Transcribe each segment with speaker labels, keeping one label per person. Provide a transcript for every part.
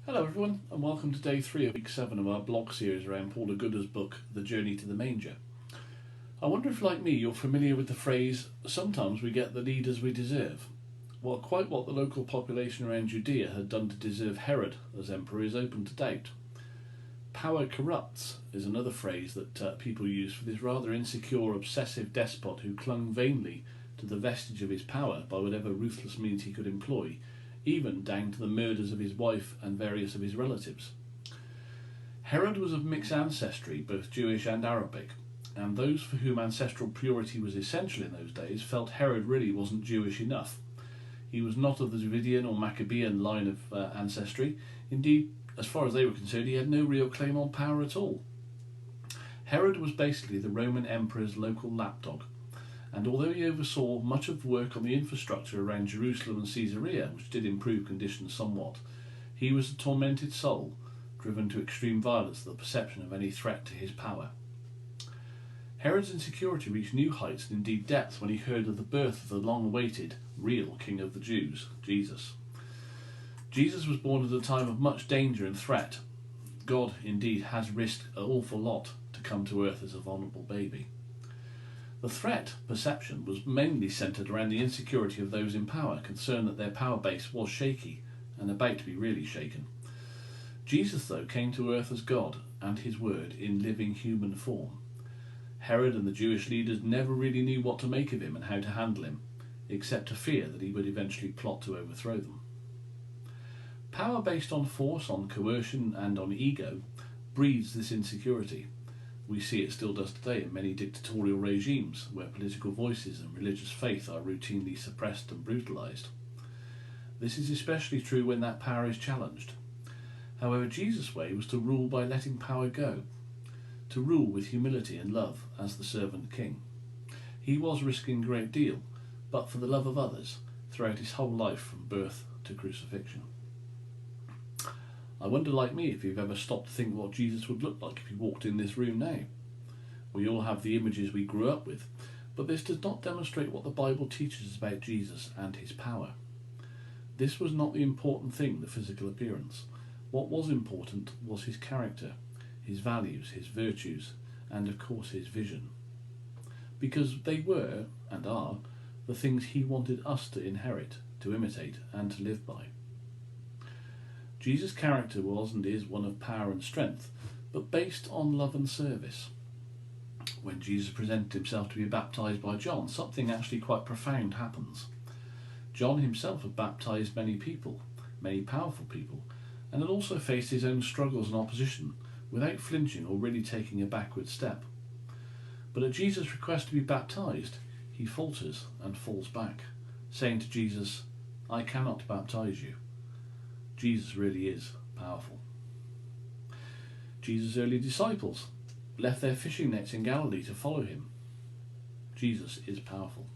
Speaker 1: Hello everyone, and welcome to day 3 of week 7 of our blog series around Paula Gooder's book, The Journey to the Manger. I wonder if, like me, you're familiar with the phrase, sometimes we get the leaders we deserve. Well, quite what the local population around Judea had done to deserve Herod as emperor is open to doubt. Power corrupts is another phrase that people use for this rather insecure, obsessive despot who clung vainly to the vestige of his power by whatever ruthless means he could employ, even down to the murders of his wife and various of his relatives. Herod was of mixed ancestry, both Jewish and Arabic, and those for whom ancestral purity was essential in those days felt Herod really wasn't Jewish enough. He was not of the Davidian or Maccabean line of ancestry. Indeed, as far as they were concerned, he had no real claim on power at all. Herod was basically the Roman emperor's local lapdog, and although he oversaw much of the work on the infrastructure around Jerusalem and Caesarea, which did improve conditions somewhat, he was a tormented soul, driven to extreme violence at the perception of any threat to his power. Herod's insecurity reached new heights and indeed depths when he heard of the birth of the long-awaited, real King of the Jews, Jesus. Jesus was born at a time of much danger and threat. God, indeed, has risked an awful lot to come to earth as a vulnerable baby. The threat perception was mainly centred around the insecurity of those in power, concerned that their power base was shaky and about to be really shaken. Jesus, though, came to earth as God and his word in living human form. Herod and the Jewish leaders never really knew what to make of him and how to handle him, except to fear that he would eventually plot to overthrow them. Power based on force, on coercion and on ego breeds this insecurity. We see it still does today in many dictatorial regimes where political voices and religious faith are routinely suppressed and brutalised. This is especially true when that power is challenged. However, Jesus' way was to rule by letting power go, to rule with humility and love as the servant king. He was risking a great deal, but for the love of others, throughout his whole life from birth to crucifixion. I wonder, like me, if you've ever stopped to think what Jesus would look like if he walked in this room now. We all have the images we grew up with, but this does not demonstrate what the Bible teaches us about Jesus and his power. This was not the important thing, the physical appearance. What was important was his character, his values, his virtues, and of course his vision. Because they were, and are, the things he wanted us to inherit, to imitate, and to live by. Jesus' character was and is one of power and strength, but based on love and service. When Jesus presented himself to be baptised by John, something actually quite profound happens. John himself had baptised many people, many powerful people, and had also faced his own struggles and opposition without flinching or really taking a backward step. But at Jesus' request to be baptised, he falters and falls back, saying to Jesus, "I cannot baptise you." Jesus really is powerful. Jesus' early disciples left their fishing nets in Galilee to follow him. Jesus is powerful.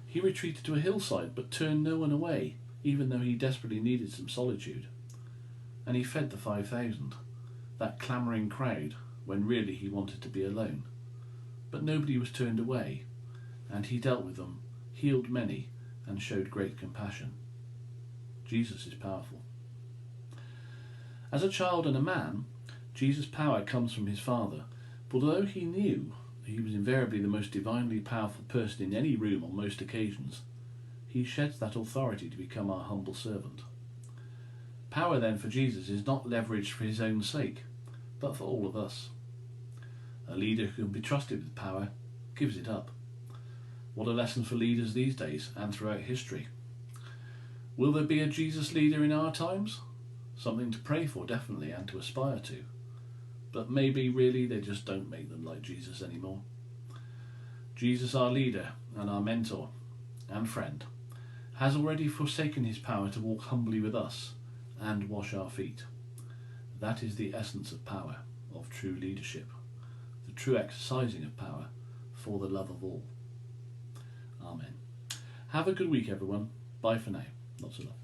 Speaker 1: He retreated to a hillside but turned no one away, even though he desperately needed some solitude. And he fed the 5,000, that clamouring crowd, when really he wanted to be alone. But nobody was turned away, and he dealt with them, healed many, and showed great compassion. Jesus is powerful. As a child and a man, Jesus' power comes from his Father, but although he knew he was invariably the most divinely powerful person in any room on most occasions, he sheds that authority to become our humble servant. Power then for Jesus is not leveraged for his own sake, but for all of us. A leader who can be trusted with power gives it up. What a lesson for leaders these days and throughout history. Will there be a Jesus leader in our times? Something to pray for, definitely, and to aspire to. But maybe really they just don't make them like Jesus anymore. Jesus, our leader and our mentor and friend, has already forsaken his power to walk humbly with us and wash our feet. That is the essence of power, of true leadership, the true exercising of power for the love of all. Amen. Have a good week, everyone. Bye for now. Lots of love.